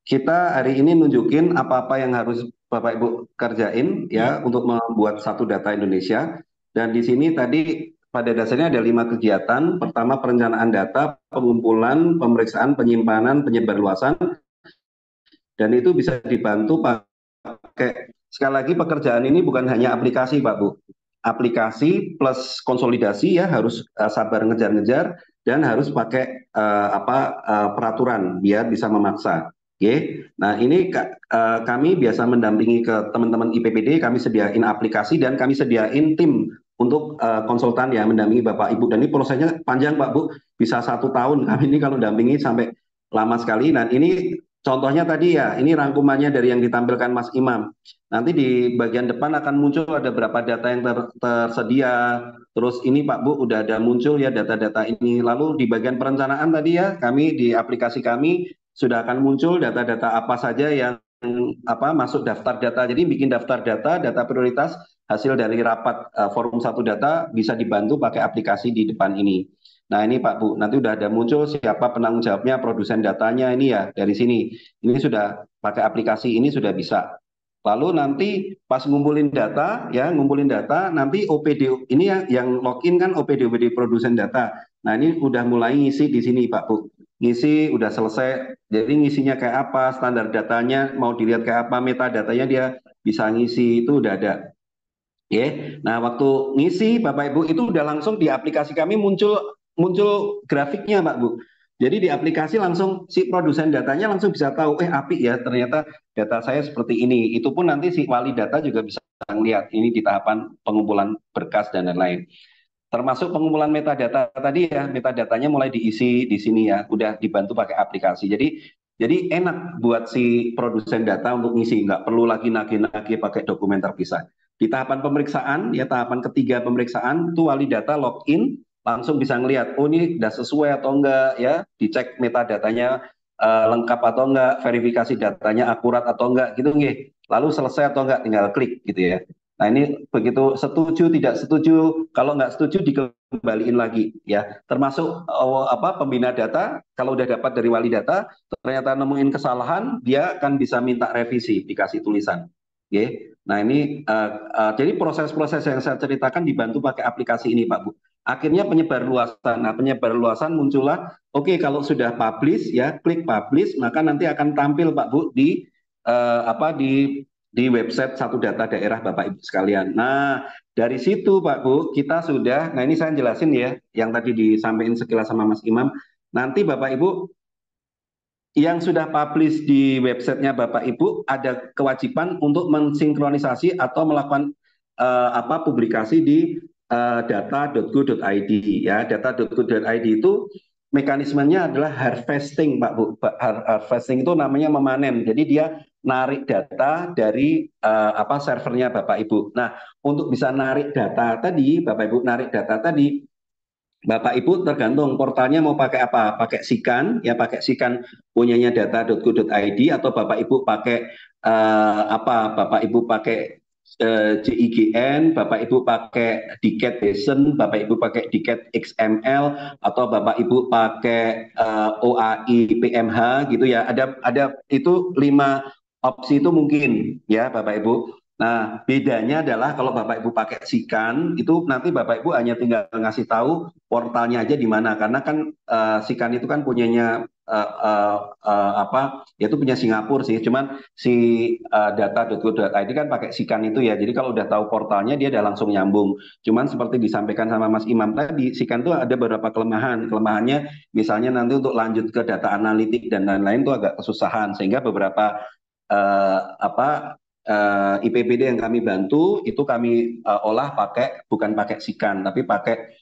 kita hari ini nunjukin apa-apa yang harus Bapak Ibu kerjain Ya, ya untuk membuat satu data Indonesia. Dan di sini tadi pada dasarnya ada 5 kegiatan. Pertama perencanaan data, pengumpulan, pemeriksaan, penyimpanan, penyebarluasan, dan itu bisa dibantu pakai sekali lagi pekerjaan ini bukan hanya aplikasi Pak Bu. Aplikasi plus konsolidasi ya harus sabar ngejar-ngejar dan harus pakai peraturan biar bisa memaksa. Oke. Nah, ini kami biasa mendampingi ke teman-teman IPPD, kami sediain aplikasi dan kami sediain tim untuk konsultan ya mendampingi Bapak Ibu. Dan ini prosesnya panjang Pak Bu, bisa 1 tahun kami ini kalau dampingi sampai lama sekali. Dan ini contohnya tadi ya, ini rangkumannya dari yang ditampilkan Mas Imam. Nanti di bagian depan akan muncul ada berapa data yang tersedia. Terus ini Pak Bu udah ada muncul ya data-data ini. Lalu di bagian perencanaan tadi ya, kami di aplikasi kami sudah akan muncul data-data apa saja yang masuk daftar data. Jadi bikin daftar data, data prioritas hasil dari rapat forum satu data bisa dibantu pakai aplikasi di depan ini. Nah ini Pak Bu, nanti udah ada muncul siapa penanggung jawabnya, produsen datanya ini ya dari sini. Ini sudah pakai aplikasi ini sudah bisa. Lalu nanti pas ngumpulin data, ya ngumpulin data, nanti OPD ini yang login kan OPD produsen data. Nah ini udah mulai ngisi di sini Pak Bu. Ngisi udah selesai. Jadi ngisinya kayak apa, standar datanya mau dilihat kayak apa, metadatanya dia bisa ngisi itu udah ada. Ya, nah waktu ngisi Bapak Ibu itu udah langsung di aplikasi kami muncul muncul grafiknya Pak Bu. Jadi di aplikasi langsung si produsen datanya langsung bisa tahu, API ya ternyata data saya seperti ini. Itu pun nanti si wali data juga bisa lihat ini di tahapan pengumpulan berkas dan lain-lain. Termasuk pengumpulan metadata tadi ya, metadatanya mulai diisi di sini ya, udah dibantu pakai aplikasi. Jadi enak buat si produsen data untuk ngisi, nggak perlu lagi nagih-nagih pakai dokumen terpisah. Di tahapan pemeriksaan, ya tahapan ketiga pemeriksaan, itu wali data login, langsung bisa ngelihat, oh ini udah sesuai atau enggak ya, dicek metadatanya lengkap atau enggak, verifikasi datanya akurat atau enggak gitu nggih. Lalu selesai atau enggak, tinggal klik gitu ya. Nah ini begitu setuju tidak setuju, kalau nggak setuju dikembaliin lagi ya. Termasuk pembina data kalau udah dapat dari wali data ternyata nemuin kesalahan, dia akan bisa minta revisi dikasih tulisan. Oke. Nah ini jadi proses-proses yang saya ceritakan dibantu pakai aplikasi ini Pak Bu. Akhirnya penyebar luasan. Nah penyebar luasan muncullah. Oke kalau sudah publish ya klik publish maka nanti akan tampil Pak Bu di di website satu data daerah Bapak Ibu sekalian. Nah, dari situ Pak Bu, kita sudah, nah ini saya jelasin ya, yang tadi disampaikan sekilas sama Mas Imam. Nanti Bapak Ibu yang sudah publish di websitenya Bapak Ibu ada kewajiban untuk mensinkronisasi atau melakukan publikasi di data.go.id ya. Data.go.id itu mekanismenya adalah harvesting Pak Bu. Harvesting itu namanya memanen. Jadi dia narik data dari servernya Bapak Ibu. Nah, untuk bisa narik data tadi, Bapak Ibu narik data tadi, Bapak Ibu tergantung portalnya mau pakai apa, pakai Sikan, ya pakai Sikan punyanya data.go.id atau Bapak Ibu pakai Bapak Ibu pakai JIGN, Bapak Ibu pakai Diket Basin, Bapak Ibu pakai Diket XML, atau Bapak Ibu pakai OAI PMH gitu ya. Ada itu 5 opsi itu mungkin ya Bapak Ibu. Nah, bedanya adalah kalau Bapak Ibu pakai Sikan, itu nanti Bapak Ibu hanya tinggal ngasih tahu portalnya aja di mana. Karena kan Sikan itu kan punyanya yaitu punya Singapura sih. Cuman si data.go.id kan pakai Sikan itu ya. Jadi kalau udah tahu portalnya dia udah langsung nyambung. Cuman seperti disampaikan sama Mas Imam tadi, Sikan itu ada beberapa kelemahan. Kelemahannya misalnya nanti untuk lanjut ke data analitik dan lain-lain itu agak kesusahan sehingga beberapa eh, apa IPBD yang kami bantu itu kami olah pakai bukan pakai Sikan tapi pakai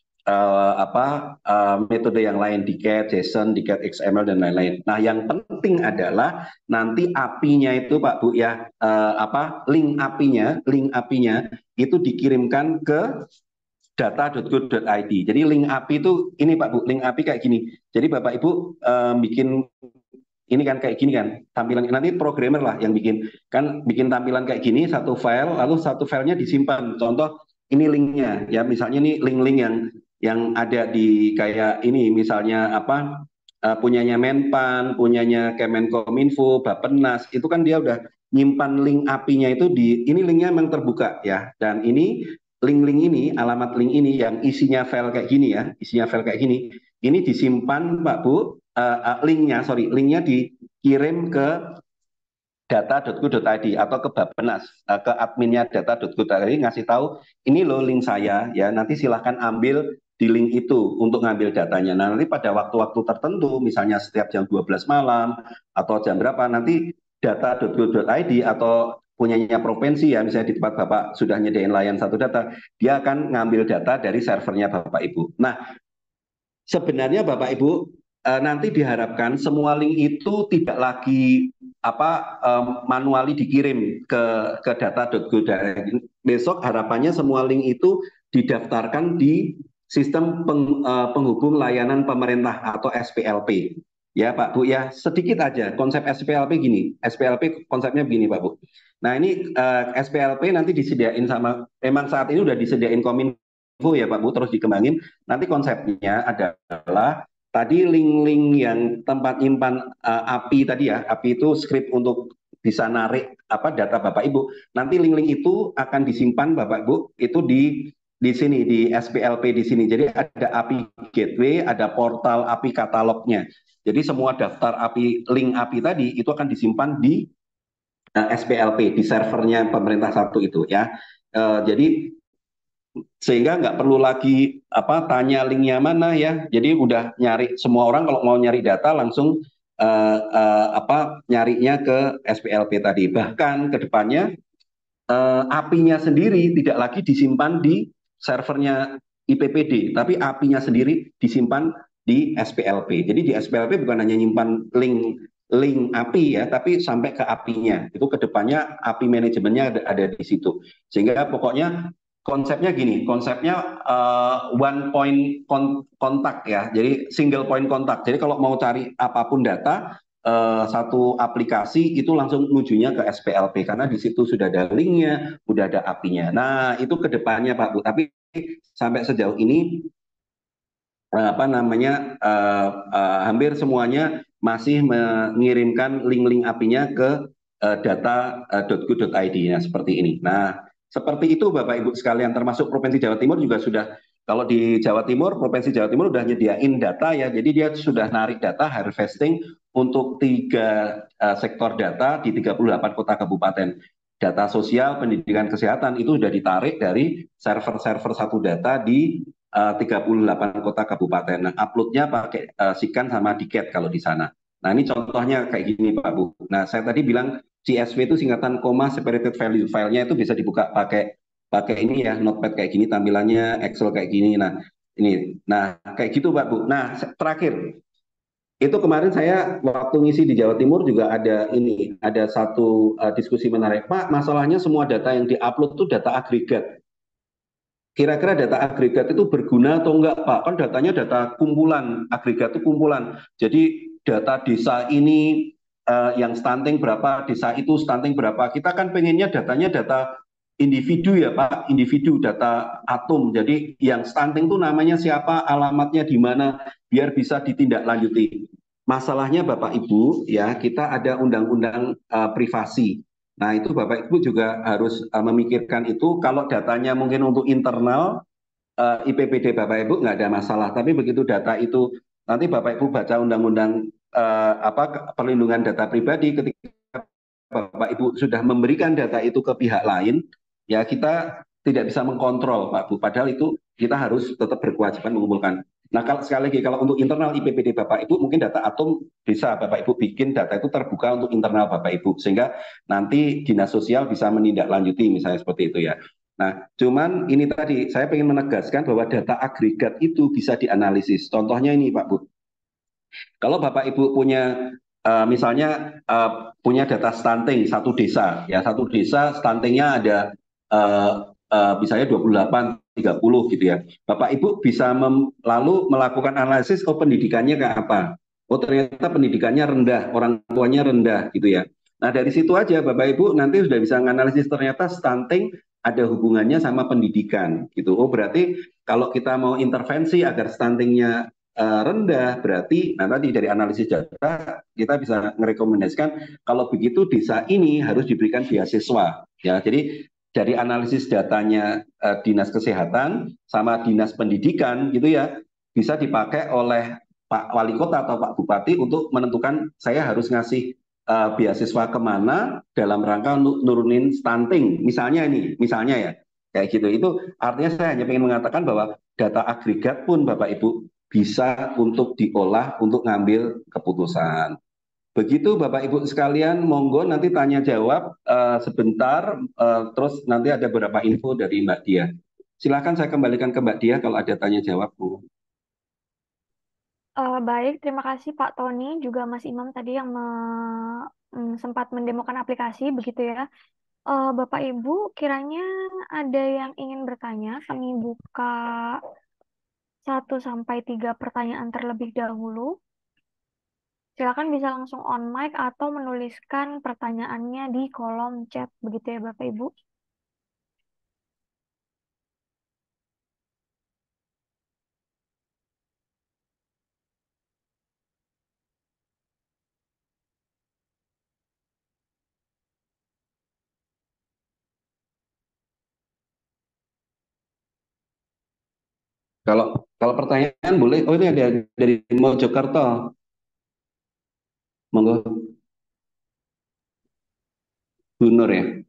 metode yang lain Diket, JSON, Diket XML dan lain-lain. Nah, yang penting adalah nanti API-nya itu Pak Bu ya link API-nya itu dikirimkan ke data.go.id. Jadi link API itu ini Pak Bu, link API kayak gini. Jadi Bapak Ibu bikin ini kan kayak gini kan tampilan nanti programmer lah yang bikin kan bikin tampilan kayak gini satu file lalu satu filenya disimpan contoh ini linknya ya misalnya ini link-link yang ada di kayak ini misalnya punyanya Menpan, punyanya Kemenkominfo, Bappenas, itu kan dia udah nyimpan link API-nya itu ini linknya memang terbuka ya, dan ini link-link ini, alamat link ini yang isinya file kayak gini ya, isinya file kayak gini, ini disimpan Pak Bu, linknya dikirim ke data.go.id atau ke Bappenas, ke adminnya data.go.id, ngasih tahu ini loh link saya ya, nanti silahkan ambil di link itu untuk ngambil datanya. Nah, nanti pada waktu-waktu tertentu, misalnya setiap jam 12 malam atau jam berapa, nanti data.go.id atau punyanya provinsi ya, misalnya di tempat Bapak sudah nyediain layan satu data, dia akan ngambil data dari servernya Bapak Ibu. Nah, sebenarnya Bapak Ibu, nanti diharapkan semua link itu tidak lagi manuali dikirim ke data.go.id. Besok harapannya semua link itu didaftarkan di sistem penghubung layanan pemerintah atau SPLP. Ya Pak Bu ya, sedikit aja konsep SPLP gini. SPLP konsepnya begini Pak Bu. Nah ini SPLP nanti disediain memang saat ini udah disediain Kominfo ya Pak Bu, terus dikembangin. Nanti konsepnya adalah tadi link-link yang tempat nyimpan API tadi ya, API itu script untuk bisa narik data Bapak Ibu. Nanti link-link itu akan disimpan Bapak Ibu itu di sini di SPLP di sini. Jadi ada API gateway, ada portal API katalognya. Jadi semua daftar API link API tadi itu akan disimpan di SPLP di servernya pemerintah satu itu ya. Jadi sehingga nggak perlu lagi tanya linknya mana ya. Jadi udah nyari semua orang kalau mau nyari data langsung nyarinya ke SPLP tadi. Bahkan kedepannya API-nya sendiri tidak lagi disimpan di servernya IPPD, tapi API-nya sendiri disimpan di SPLP. Jadi di SPLP bukan hanya nyimpan link API ya, tapi sampai ke API-nya. Itu kedepannya API manajemennya ada di situ. Sehingga pokoknya konsepnya gini, konsepnya one point contact ya, jadi single point contact. Jadi kalau mau cari apapun data, satu aplikasi itu langsung menujunya ke SPLP karena di situ sudah ada linknya, sudah ada API-nya. Nah itu kedepannya Pak Bu. Tapi sampai sejauh ini hampir semuanya masih mengirimkan link-link API-nya ke data.go.id ya seperti ini. Nah seperti itu Bapak Ibu sekalian, termasuk Provinsi Jawa Timur juga sudah, kalau di Jawa Timur, Provinsi Jawa Timur sudah nyediain data ya, jadi dia sudah narik data harvesting untuk 3 sektor data di 38 kota kabupaten. Data sosial, pendidikan, kesehatan itu sudah ditarik dari server-server satu data di 38 kota kabupaten. Nah, uploadnya pakai Sikan sama Diket kalau di sana. Nah, ini contohnya kayak gini Pak Bu. Nah, saya tadi bilang CSV itu singkatan comma separated value, filenya itu bisa dibuka pakai pakai ini ya, notepad kayak gini, tampilannya Excel kayak gini. Nah kayak gitu Pak Bu. Nah terakhir itu kemarin saya waktu ngisi di Jawa Timur juga ada satu diskusi menarik Pak, masalahnya semua data yang diupload itu data agregat. Kira-kira data agregat itu berguna atau enggak Pak? Kan datanya data kumpulan, agregat itu kumpulan. Jadi data desa ini yang stunting berapa, desa itu stunting berapa. Kita kan pengennya datanya data individu ya Pak, individu data atom. Jadi yang stunting itu namanya siapa, alamatnya di mana, biar bisa ditindaklanjuti. Masalahnya Bapak Ibu ya, kita ada undang-undang privasi. Nah, itu Bapak Ibu juga harus memikirkan itu. Kalau datanya mungkin untuk internal, IPPD Bapak Ibu nggak ada masalah. Tapi begitu data itu, nanti Bapak Ibu baca undang-undang perlindungan data pribadi, ketika Bapak Ibu sudah memberikan data itu ke pihak lain, ya kita tidak bisa mengkontrol Pak Bu. Padahal itu kita harus tetap berkewajiban mengumpulkan. Nah, kalau sekali lagi kalau untuk internal IPPD Bapak Ibu mungkin data atom bisa Bapak Ibu bikin data itu terbuka untuk internal Bapak Ibu sehingga nanti dinas sosial bisa menindaklanjuti misalnya seperti itu ya. Nah, cuman ini tadi saya ingin menegaskan bahwa data agregat itu bisa dianalisis. Contohnya ini Pak Bu. Kalau Bapak Ibu punya misalnya punya data stunting satu desa, ya satu desa stuntingnya ada misalnya 28, 30 gitu ya. Bapak Ibu bisa lalu melakukan analisis, oh pendidikannya kayak apa? Oh ternyata pendidikannya rendah, orang tuanya rendah gitu ya. Nah dari situ aja Bapak Ibu nanti sudah bisa menganalisis ternyata stunting ada hubungannya sama pendidikan gitu. Oh berarti kalau kita mau intervensi agar stuntingnya rendah, berarti nah tadi dari analisis data kita bisa merekomendasikan kalau begitu desa ini harus diberikan beasiswa. Ya, jadi dari analisis datanya dinas kesehatan sama dinas pendidikan gitu ya bisa dipakai oleh Pak Wali Kota atau Pak Bupati untuk menentukan saya harus ngasih beasiswa kemana dalam rangka untuk nurunin stunting. Misalnya ya, kayak gitu. Itu artinya saya hanya ingin mengatakan bahwa data agregat pun Bapak Ibu bisa untuk diolah untuk ngambil keputusan. Begitu Bapak Ibu sekalian, monggo nanti tanya jawab sebentar, terus nanti ada beberapa info dari Mbak Dia. Silakan saya kembalikan ke Mbak Dia kalau ada tanya jawab, Bu. Baik, terima kasih Pak Tony, juga Mas Imam tadi yang sempat mendemokan aplikasi, begitu ya. Bapak Ibu, kiranya ada yang ingin bertanya, kami buka 1 sampai 3 pertanyaan terlebih dahulu. Silakan bisa langsung on mic atau menuliskan pertanyaannya di kolom chat, begitu ya Bapak Ibu. Kalau kalau pertanyaan boleh, oh ini ada dari Mojokerto, monggo Bu Nur ya.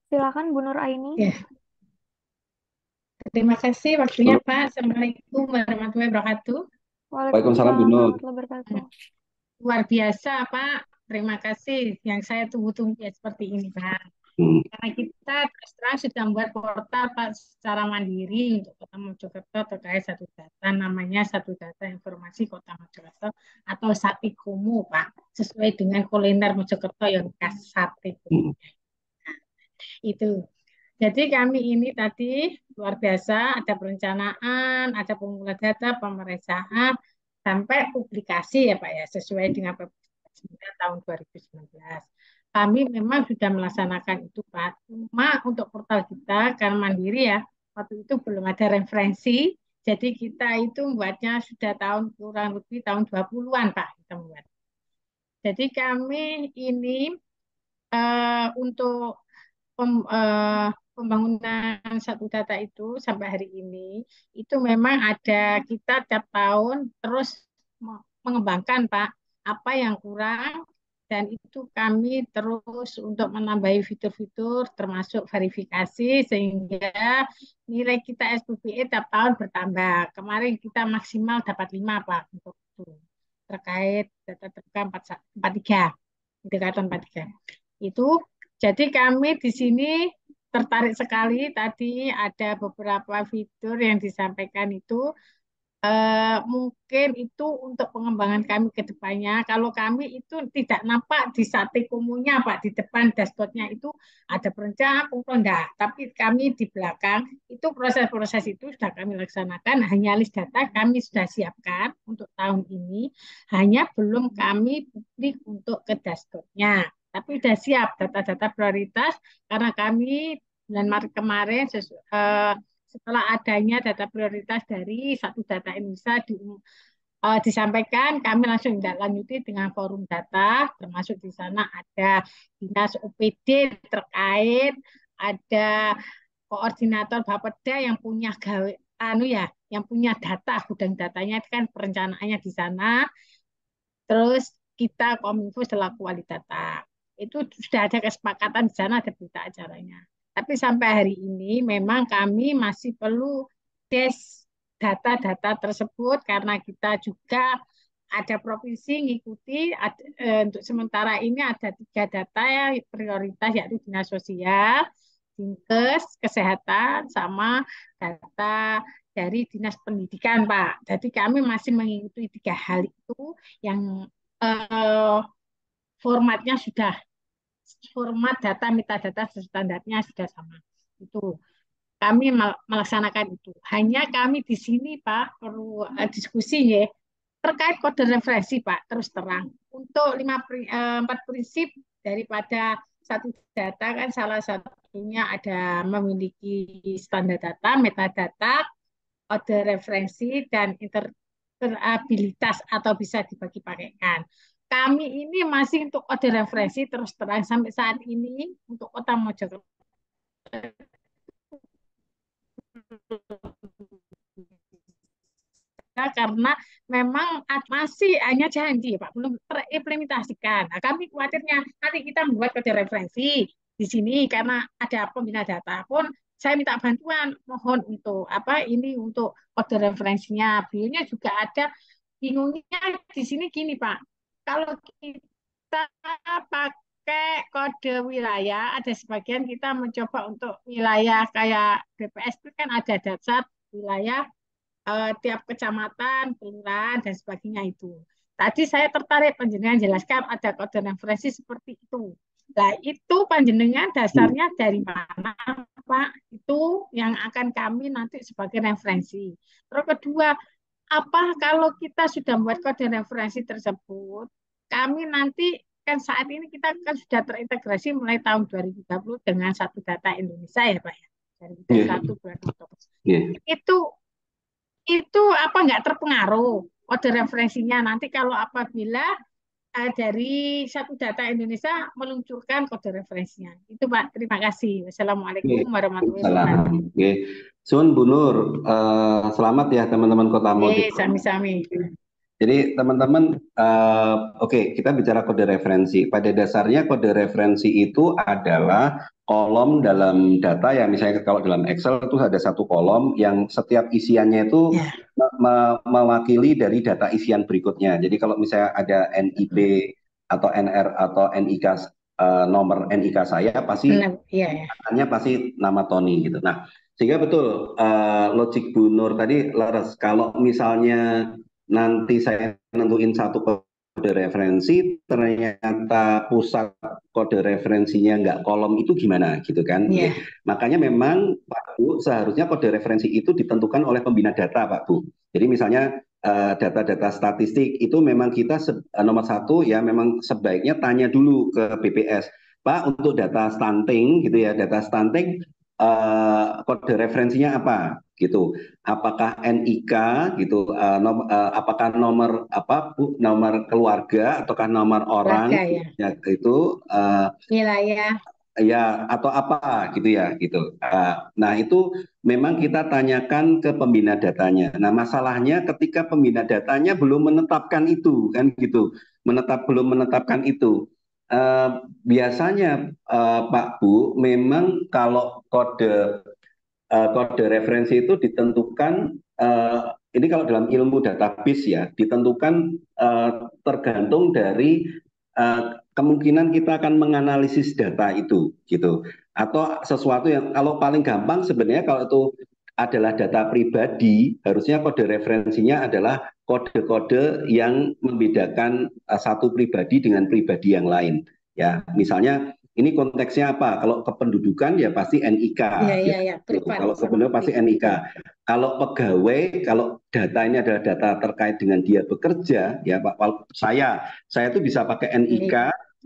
Silakan Bu Nur Aini. Ya, terima kasih waktunya Pak. Assalamualaikum warahmatullahi wabarakatuh. Waalaikumsalam Bu Waalaikumsalam Nur. warahmatullahi wabarakatuh. Luar biasa Pak. Terima kasih yang saya tunggu-tunggu ya seperti ini Pak. Hmm. Karena kita terus terang sudah membuat portal Pak secara mandiri untuk Kota Mojokerto terkait satu data namanya satu data informasi Kota Mojokerto atau Satikumu Pak. Sesuai dengan kuliner Mojokerto yang khas sate. Hmm. Itu. Jadi kami ini tadi luar biasa, ada perencanaan, ada pengumpulan data, pemeriksaan, sampai publikasi ya Pak ya, sesuai dengan Perpres 9 tahun 2019. Kami memang sudah melaksanakan itu Pak. Cuma untuk portal kita, karena mandiri ya, waktu itu belum ada referensi, jadi kita itu membuatnya sudah tahun kurang lebih tahun 20-an Pak kita membuat. Jadi kami ini untuk pembangunan satu data itu sampai hari ini itu memang ada kita tiap tahun terus mengembangkan Pak apa yang kurang dan itu kami terus untuk menambahi fitur-fitur termasuk verifikasi sehingga nilai kita SPBE tiap tahun bertambah. Kemarin kita maksimal dapat 5 Pak untuk itu terkait data terbuka 43 indikator 43 itu. Jadi kami di sini tertarik sekali tadi ada beberapa fitur yang disampaikan itu mungkin itu untuk pengembangan kami ke depannya. Kalau kami itu tidak nampak di sate kumunya Pak di depan dashboardnya itu ada perencanaan enggak, tapi kami di belakang itu proses-proses itu sudah kami laksanakan. Hanya list data kami sudah siapkan untuk tahun ini, hanya belum kami publik untuk ke dashboardnya. Tapi sudah siap data-data prioritas karena kami bulan Maret kemarin setelah adanya data prioritas dari satu data Indonesia disampaikan, kami langsung tidak lanjuti dengan forum data, termasuk di sana ada dinas OPD terkait, ada koordinator Bapeda yang punya gawe, yang punya data, gudang datanya itu kan perencanaannya di sana, terus kita Kominfo selaku wali data. Itu sudah ada kesepakatan di sana, ada berita acaranya. Tapi sampai hari ini memang kami masih perlu des data-data tersebut karena kita juga ada provinsi ngikuti untuk sementara ini ada 3 data ya prioritas yaitu dinas sosial, dinkes, kesehatan, sama data dari dinas pendidikan Pak. Jadi kami masih mengikuti 3 hal itu yang eh, formatnya sudah format data metadata standarnya sudah sama. Itu kami melaksanakan itu. Hanya kami di sini Pak perlu diskusi ya terkait kode referensi Pak terus terang. Untuk 4 prinsip daripada satu data kan salah satunya ada memiliki standar data, metadata, kode referensi dan berabilitas atau bisa dibagi pakaikan. Kami ini masih untuk kode referensi terus terang sampai saat ini untuk Kota Mojokerto karena memang masih hanya janji, Pak, belum terimplementasikan. Nah, kami khawatirnya nanti kita membuat kode referensi di sini karena ada pembina data pun saya minta bantuan, mohon untuk apa ini untuk kode referensinya. Beliaunya juga ada bingungnya di sini gini, Pak. Kalau kita pakai kode wilayah, ada sebagian kita mencoba untuk wilayah kayak BPS itu kan ada dasar wilayah tiap kecamatan, kelurahan, dan sebagainya itu. Tadi saya tertarik panjenengan jelaskan ada kode referensi seperti itu. Nah, itu panjenengan dasarnya dari mana, Pak? Itu yang akan kami nanti sebagai referensi. Terus kedua, apa kalau kita sudah membuat kode referensi tersebut, kami nanti kan saat ini kita kan sudah terintegrasi mulai tahun 2030 dengan satu data Indonesia ya, Pak ya. Dari satu bulan Oktober. Itu apa nggak terpengaruh kode referensinya nanti kalau apabila dari satu data Indonesia meluncurkan kode referensinya. Itu Pak, terima kasih. Wassalamualaikum warahmatullahi wabarakatuh. Sun Bu Nur, selamat ya teman-teman Kota Mojokerto. Sami-sami. Jadi teman-teman, oke, kita bicara kode referensi. Pada dasarnya kode referensi itu adalah kolom dalam data ya, misalnya kalau dalam Excel itu ada satu kolom yang setiap isiannya itu mewakili dari data isian berikutnya. Jadi kalau misalnya ada NIP atau NR atau NIK, nomor NIK saya pasti akannya pasti nama Tony gitu. Nah, sehingga betul logik Bu Nur tadi leres. Kalau misalnya nanti saya nentuin satu kode referensi, ternyata pusat kode referensinya nggak kolom, itu gimana gitu kan? Makanya memang Pak Bu, seharusnya kode referensi itu ditentukan oleh pembina data Pak Bu. Jadi misalnya data-data statistik itu memang kita nomor satu ya memang sebaiknya tanya dulu ke BPS. Pak, untuk data stunting gitu ya, data stunting kode referensinya apa gitu, apakah NIK gitu, apakah nomor apa Bu, nomor keluarga ataukah nomor orang ya itu wilayah ya atau apa gitu ya gitu. Nah itu memang kita tanyakan ke pembina datanya. Nah masalahnya ketika pembina datanya belum menetapkan itu kan gitu, belum menetapkan itu. Biasanya Pak Bu, memang kalau kode referensi itu ditentukan, ini kalau dalam ilmu database ya, ditentukan tergantung dari kemungkinan kita akan menganalisis data itu gitu, atau sesuatu yang kalau paling gampang sebenarnya kalau itu adalah data pribadi, harusnya kode referensinya adalah kode-kode yang membedakan satu pribadi dengan pribadi yang lain ya. Misalnya ini konteksnya apa? Kalau kependudukan ya pasti NIK. Kalau kependudukan pasti NIK. Kalau pegawai, kalau data ini adalah data terkait dengan dia bekerja, ya Pak, saya itu bisa pakai NIK,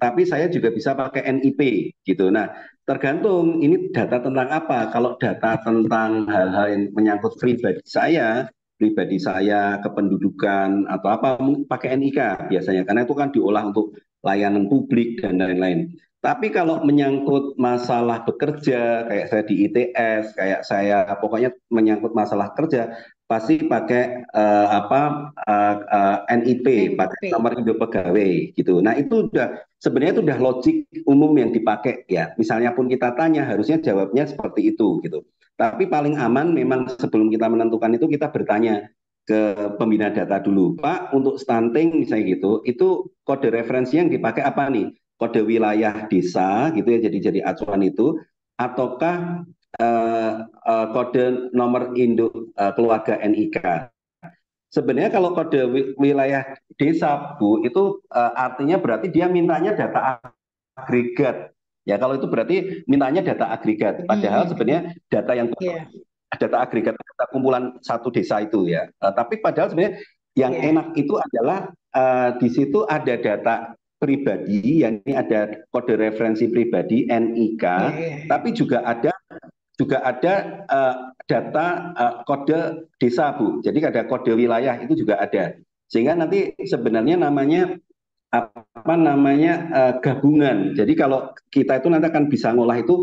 tapi saya juga bisa pakai NIP gitu. Nah, tergantung ini data tentang apa. Kalau data tentang hal-hal yang menyangkut pribadi saya, kependudukan atau apa, pakai NIK biasanya, karena itu kan diolah untuk layanan publik dan lain-lain. Tapi kalau menyangkut masalah bekerja, kayak saya di ITS, kayak saya pokoknya menyangkut masalah kerja, pasti pakai NIP, pakai nomor induk pegawai gitu. Nah itu sebenarnya itu udah logik umum yang dipakai ya. Misalnya pun kita tanya, harusnya jawabnya seperti itu gitu. Tapi paling aman memang sebelum kita menentukan itu kita bertanya ke pembina data dulu, Pak, untuk stunting misalnya gitu, itu kode referensi yang dipakai apa nih? Kode wilayah desa gitu ya, jadi acuan itu, ataukah kode nomor induk keluarga NIK. Sebenarnya kalau kode wilayah desa Bu itu artinya berarti dia mintanya data agregat ya. Kalau itu berarti mintanya data agregat, padahal sebenarnya data yang data agregat, data kumpulan satu desa itu ya. Tapi padahal sebenarnya yang enak itu adalah di situ ada data pribadi, yang ini ada kode referensi pribadi NIK, tapi juga ada juga ada data kode desa, Bu. Jadi ada kode wilayah itu juga ada. Sehingga nanti sebenarnya namanya apa namanya gabungan. Jadi kalau kita itu nanti akan bisa ngolah itu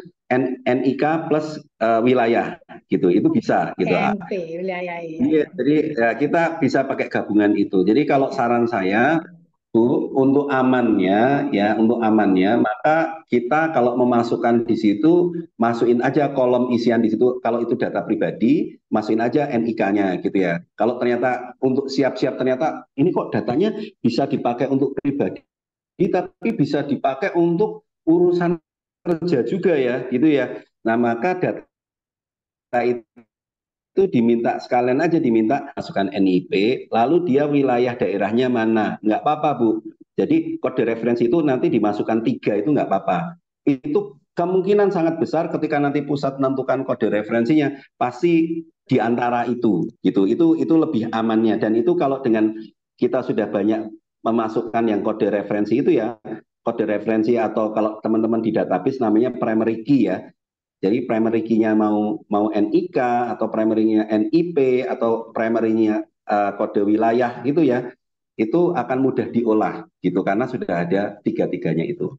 NIK plus wilayah gitu. Itu bisa gitu. NP wilayah ya. Iya, jadi kita bisa pakai gabungan itu. Jadi kalau saran saya Bu, untuk amannya, maka kita kalau memasukkan di situ, masukin aja kolom isian di situ. Kalau itu data pribadi, masukin aja NIK-nya gitu ya. Kalau ternyata untuk siap-siap ternyata ini kok datanya bisa dipakai untuk pribadi, tapi bisa dipakai untuk urusan kerja juga ya, gitu ya. Nah, maka data itu diminta sekalian aja diminta masukkan NIP, lalu dia wilayah daerahnya mana, nggak apa-apa Bu. Jadi kode referensi itu nanti dimasukkan 3 itu nggak apa-apa. Itu kemungkinan sangat besar ketika nanti pusat menentukan kode referensinya pasti di antara itu, gitu. Itu lebih amannya dan itu kalau dengan kita sudah banyak memasukkan yang kode referensi itu ya, kode referensi atau kalau teman-teman di database namanya primary key ya. Jadi primary key-nya mau NIK atau primary-nya NIP atau primary-nya kode wilayah gitu ya, itu akan mudah diolah gitu karena sudah ada tiga-tiganya itu.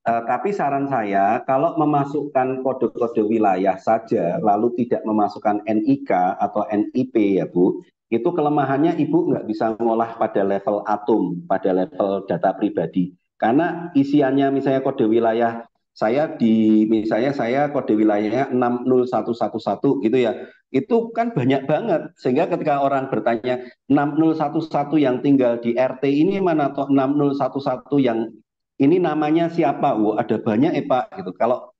Tapi saran saya kalau memasukkan kode-kode wilayah saja lalu tidak memasukkan NIK atau NIP ya Bu, itu kelemahannya Ibu nggak bisa ngolah pada level atom, pada level data pribadi. Karena isiannya misalnya kode wilayah misalnya saya kode wilayahnya 60111 gitu ya. Itu kan banyak banget sehingga ketika orang bertanya 6011 yang tinggal di RT ini mana atau 6011 yang ini namanya siapa? Wah, ada banyak Pak gitu. Kalau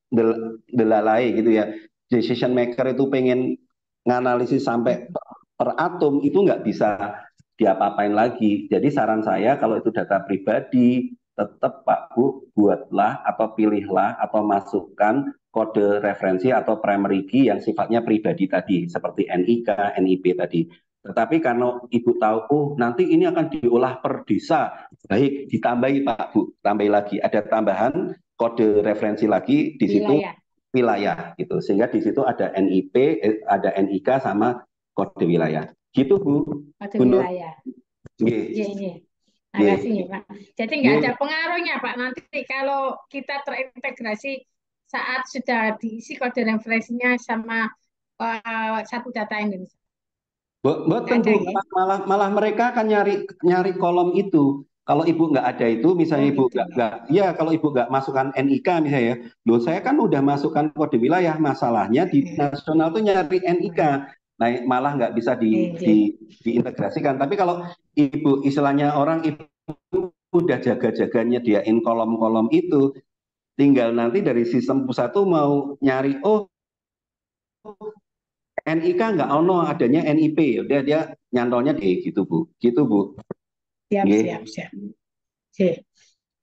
delalai gitu ya, decision maker itu pengen nganalisis sampai per atom itu nggak bisa diapa-apain lagi. Jadi saran saya kalau itu data pribadi, tetap Pak Bu buatlah atau pilihlah atau masukkan kode referensi atau primary key yang sifatnya pribadi tadi, seperti NIK, NIP tadi. Tetapi karena Ibu tahu, oh nanti ini akan diolah per desa, baik ditambahi Pak Bu, tambahi lagi ada tambahan kode referensi lagi di situ Wilayah. wilayah gitu, sehingga di situ ada NIP, ada NIK sama kode wilayah. Gitu Bu. Kode Bu Nur. wilayah. Iya, Nggih. iya. Nggih. Makasih ya Pak. Jadi nggak Nggih. ada pengaruhnya Pak nanti kalau kita terintegrasi saat sudah diisi kode referensinya sama satu data Indonesia. Nggak Mboten ada Bu, ya? malah malah mereka akan nyari nyari kolom itu. Kalau Ibu nggak ada itu, Oh misalnya Ibu gitu ya. ya kalau Ibu nggak masukkan NIK misalnya, ya, loh saya kan udah masukkan kode wilayah, masalahnya di nasional tuh nyari NIK, nah malah nggak bisa Iya. diintegrasikan. Tapi kalau Ibu istilahnya orang Ibu udah jaga-jaganya diain kolom-kolom itu, tinggal nanti dari sistem pusat tuh mau nyari, oh NIK nggak ono adanya NIP, udah dia nyantolnya di gitu Bu. Siap, Nggih. siap, siap. Oke.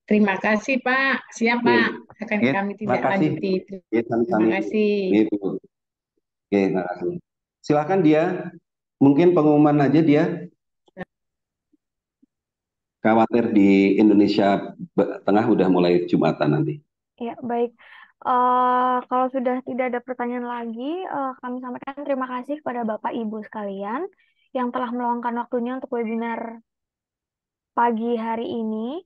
Terima kasih Pak. Siap Nggih. Pak. Akan Nggih, kami terima tindak kasih. lanjuti. Nggih, Terima sami-sami Bu. kasih. Nggih, Bu. Nggih, terima kasih. Silakan dia, mungkin pengumuman aja dia, khawatir di Indonesia Tengah udah mulai Jumatan nanti. Ya, baik. Kalau sudah tidak ada pertanyaan lagi, kami sampaikan terima kasih kepada Bapak Ibu sekalian yang telah meluangkan waktunya untuk webinar pagi hari ini.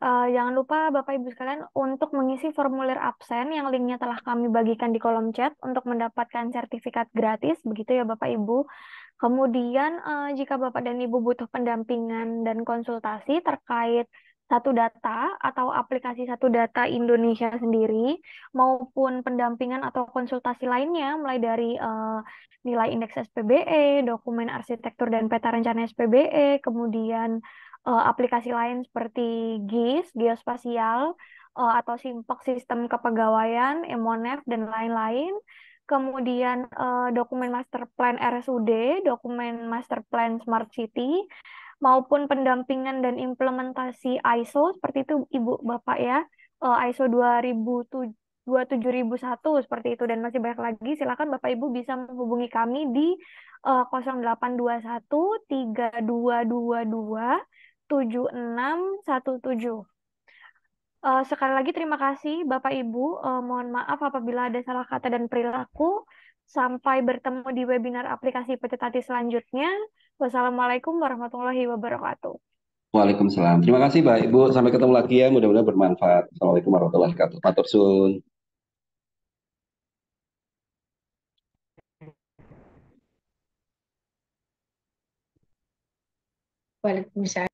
Jangan lupa Bapak Ibu sekalian untuk mengisi formulir absen yang linknya telah kami bagikan di kolom chat untuk mendapatkan sertifikat gratis, begitu ya Bapak Ibu. Kemudian jika Bapak dan Ibu butuh pendampingan dan konsultasi terkait satu data atau aplikasi satu data Indonesia sendiri, maupun pendampingan atau konsultasi lainnya, mulai dari nilai indeks SPBE, dokumen arsitektur dan peta rencana SPBE, kemudian aplikasi lain seperti GIS, geospasial, atau SIMPOK, sistem kepegawaian, Emonef, dan lain-lain. Kemudian dokumen master plan RSUD, dokumen master plan Smart City, maupun pendampingan dan implementasi ISO, seperti itu Ibu Bapak ya, ISO 27001 seperti itu, dan masih banyak lagi. Silakan Bapak Ibu bisa menghubungi kami di 0821 3222 7617. Sekali lagi terima kasih Bapak Ibu. Mohon maaf apabila ada salah kata dan perilaku. Sampai bertemu di webinar aplikasi Petetati selanjutnya. Wassalamualaikum warahmatullahi wabarakatuh. Waalaikumsalam. Terima kasih, Mbak Ibu. Sampai ketemu lagi ya. Mudah-mudahan bermanfaat. Assalamualaikum warahmatullahi wabarakatuh. Matur suwun. Waalaikumsalam.